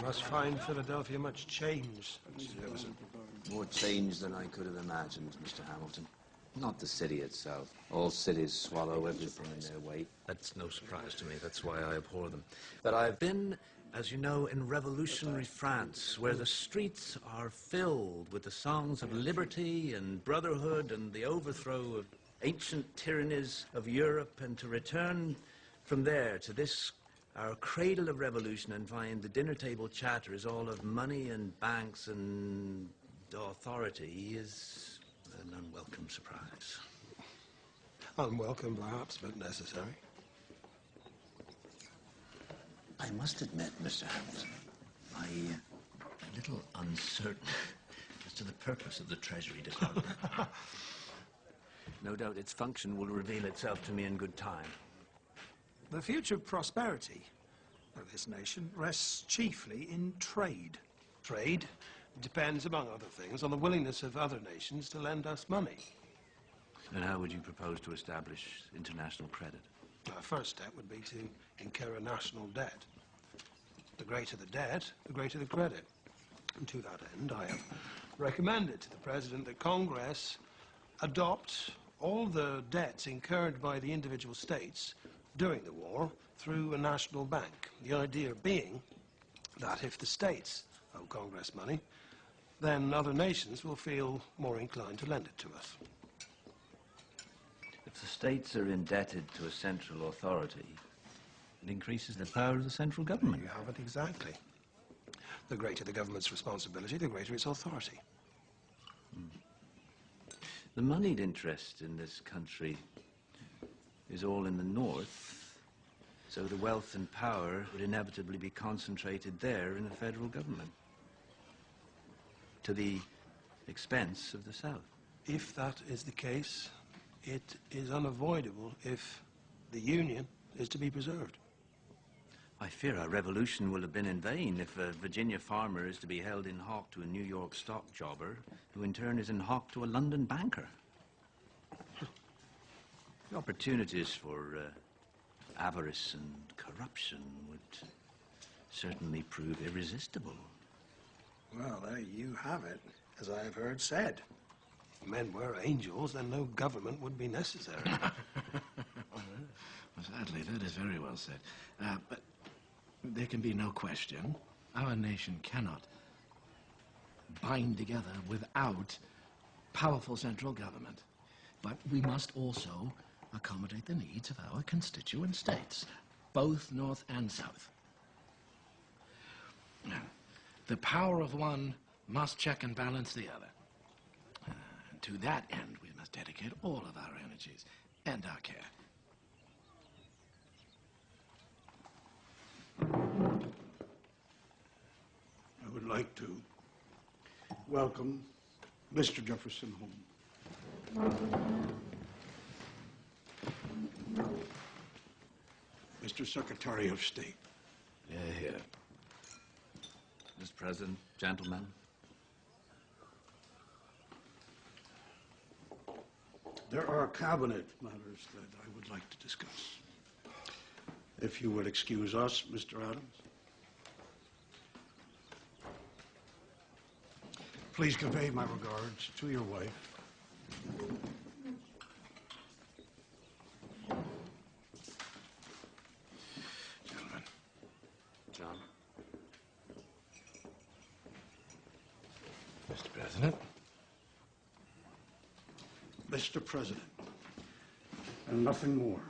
must find Philadelphia much changed, Mr. Jefferson. More change than I could have imagined, Mr. Hamilton. Not the city itself. All cities swallow everything in their weight. That's no surprise to me. That's why I abhor them. But I've been, as you know, in revolutionary France, where the streets are filled with the songs of liberty and brotherhood and the overthrow of ancient tyrannies of Europe, and to return from there to this, our cradle of revolution, and find the dinner table chatter is all of money and banks and authority is an unwelcome surprise. Unwelcome, perhaps, but necessary. I must admit, Mr. Hamilton, I'm a little uncertain as to the purpose of the Treasury Department. No doubt its function will reveal itself to me in good time. The future prosperity of this nation rests chiefly in trade. Trade depends, among other things, on the willingness of other nations to lend us money. And how would you propose to establish international credit? Our first step would be to incur a national debt. The greater the debt, the greater the credit. And to that end, I have recommended to the President that Congress adopt all the debts incurred by the individual states during the war through a national bank. The idea being that if the states owe Congress money, then other nations will feel more inclined to lend it to us. If the states are indebted to a central authority, it increases the power of the central government. You have it exactly. The greater the government's responsibility, the greater its authority. The moneyed interest in this country is all in the north, so the wealth and power would inevitably be concentrated there in the federal government, to the expense of the South. If that is the case, it is unavoidable if the Union is to be preserved. I fear our revolution will have been in vain if a Virginia farmer is to be held in hock to a New York stock jobber, who in turn is in hock to a London banker. The opportunities for avarice and corruption would certainly prove irresistible. Well, there you have it, as I have heard said. If men were angels, then no government would be necessary. Well, sadly, that is very well said. But there can be no question. Our nation cannot bind together without powerful central government. But we must also accommodate the needs of our constituent states, both North and South. The power of one must check and balance the other. To that end, we must dedicate all of our energies and our care. I would like to welcome Mr. Jefferson home. Mr. Secretary of State. Here. Mr. President, gentlemen. There are cabinet matters that I would like to discuss. If you would excuse us, Mr. Adams. Please convey my regards to your wife. Gentlemen. John. Mr. President. Mr. President, and nothing more.